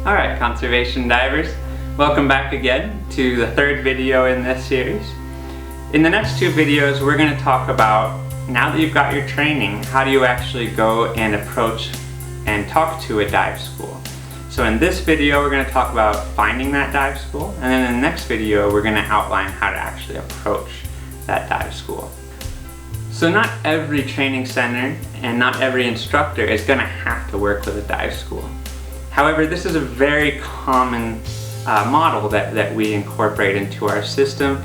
Alright, conservation divers, welcome back again to the third video in this series. In the next two videos we're going to talk about, now that you've got your training, how do you actually go and approach and talk to a dive school. So in this video we're going to talk about finding that dive school, and then in the next video we're going to outline how to actually approach that dive school. So not every training center and not every instructor is going to have to work with a dive school. However, this is a very common model that we incorporate into our system,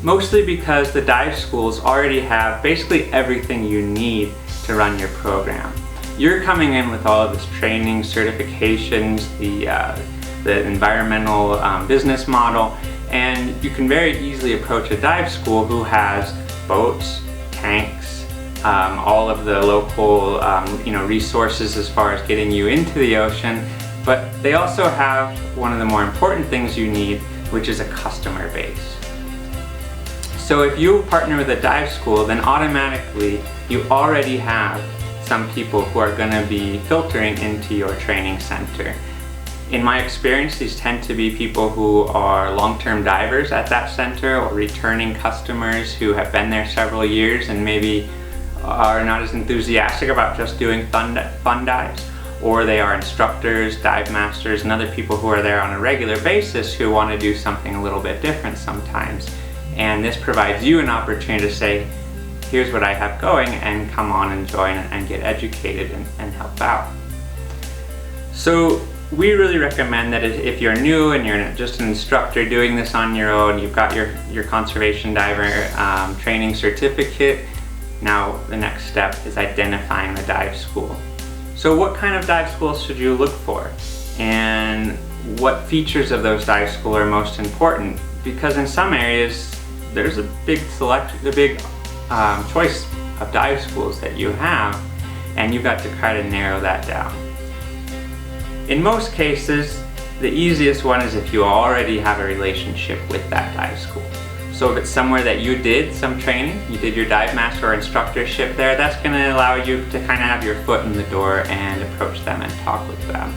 mostly because the dive schools already have basically everything you need to run your program. You're coming in with all of this training, certifications, the environmental business model, and you can very easily approach a dive school who has boats, tanks, all of the local resources as far as getting you into the ocean. But they also have one of the more important things you need, which is a customer base. So if you partner with a dive school, then automatically you already have some people who are going to be filtering into your training center. In my experience, these tend to be people who are long-term divers at that center, or returning customers who have been there several years and maybe are not as enthusiastic about just doing fun dives. Or they are instructors, dive masters, and other people who are there on a regular basis who want to do something a little bit different sometimes. And this provides you an opportunity to say, here's what I have going, and come on and join and get educated and help out. So we really recommend that if you're new and you're just an instructor doing this on your own, you've got your conservation diver training certificate, now the next step is identifying the dive school. So what kind of dive schools should you look for? And what features of those dive schools are most important? Because in some areas, there's a big choice of dive schools that you have, and you've got to try to narrow that down. In most cases, the easiest one is if you already have a relationship with that dive school. So if it's somewhere that you did some training, you did your dive master or instructorship there, that's going to allow you to kind of have your foot in the door and approach them and talk with them.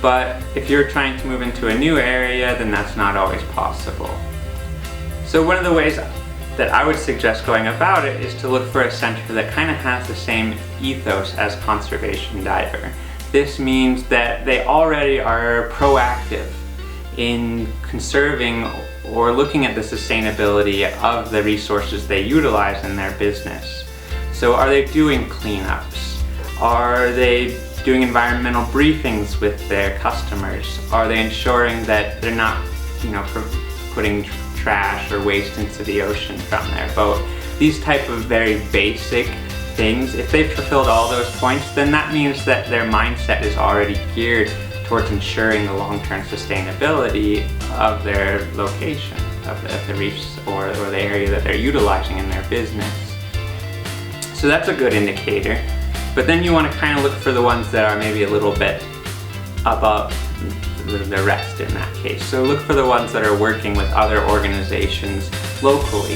But if you're trying to move into a new area, then that's not always possible. So one of the ways that I would suggest going about it is to look for a center that kind of has the same ethos as Conservation Diver. This means that they already are proactive in conserving or looking at the sustainability of the resources they utilize in their business. So are they doing cleanups? Are they doing environmental briefings with their customers? Are they ensuring that they're not, putting trash or waste into the ocean from their boat? These type of very basic things, if they've fulfilled all those points, then that means that their mindset is already geared towards ensuring the long-term sustainability of their location, of the reefs or the area that they're utilizing in their business. So that's a good indicator. But then you want to kind of look for the ones that are maybe a little bit above the rest in that case. So look for the ones that are working with other organizations locally.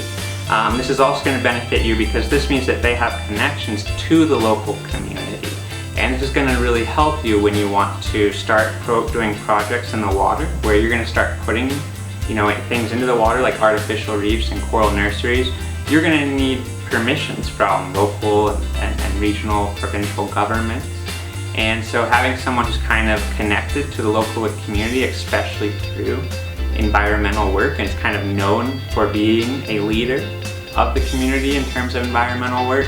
This is also going to benefit you because this means that they have connections to the local community. And this is going to really help you when you want to start doing projects in the water, where you're going to start putting things into the water like artificial reefs and coral nurseries. You're going to need permissions from local and regional, provincial governments. And so having someone who's kind of connected to the local community, especially through environmental work, and is kind of known for being a leader of the community in terms of environmental work,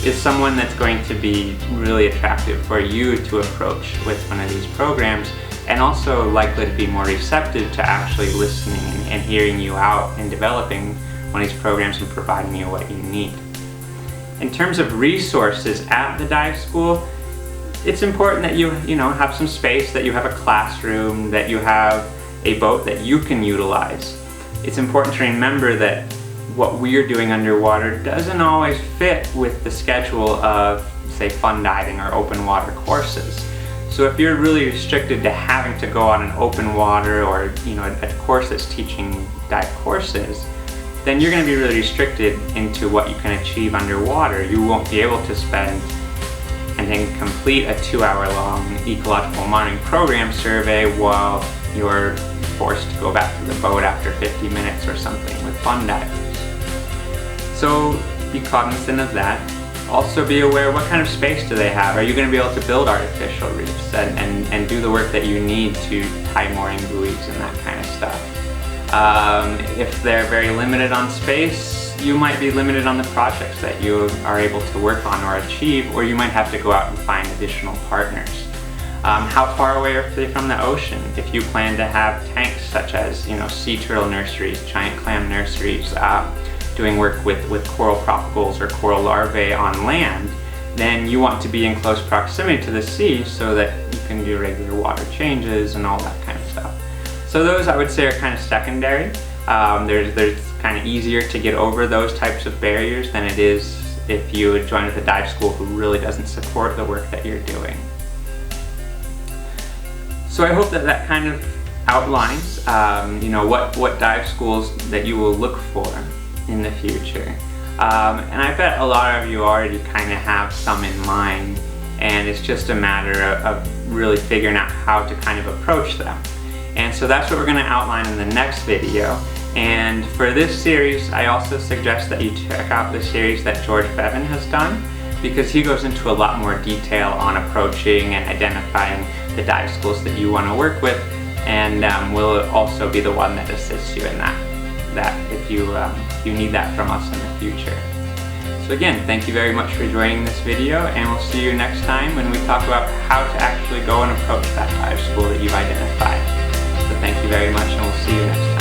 is someone that's going to be really attractive for you to approach with one of these programs, and also likely to be more receptive to actually listening and hearing you out and developing one of these programs and providing you what you need. In terms of resources at the dive school, it's important that you have some space, that you have a classroom, that you have a boat that you can utilize. It's important to remember that what we're doing underwater doesn't always fit with the schedule of, say, fun diving or open water courses. So if you're really restricted to having to go on an open water or a course that's teaching dive courses, then you're going to be really restricted into what you can achieve underwater. You won't be able to spend and and complete a 2-hour-long ecological monitoring program survey while you're forced to go back to the boat after 50 minutes or something with fun divers. So be cognizant of that. Also be aware, what kind of space do they have? Are you going to be able to build artificial reefs and do the work that you need to tie mooring buoys and that kind of stuff? If they're very limited on space, you might be limited on the projects that you are able to work on or achieve, or you might have to go out and find additional partners. How far away are they from the ocean? If you plan to have tanks such as, sea turtle nurseries, giant clam nurseries, doing work with coral propagals or coral larvae on land, then you want to be in close proximity to the sea so that you can do regular water changes and all that kind of stuff. So those, I would say, are kind of secondary. There's kind of easier to get over those types of barriers than it is if you would join with a dive school who really doesn't support the work that you're doing. So I hope that kind of outlines what dive schools that you will look for in the future. And I bet a lot of you already kind of have some in mind, and it's just a matter of really figuring out how to kind of approach them. And so that's what we're going to outline in the next video. And for this series, I also suggest that you check out the series that George Bevan has done, because he goes into a lot more detail on approaching and identifying the dive schools that you want to work with, and will also be the one that assists you in that if you need that from us in the future. So again, thank you very much for joining this video, and we'll see you next time when we talk about how to actually go and approach that dive school that you've identified. So thank you very much, and we'll see you next time.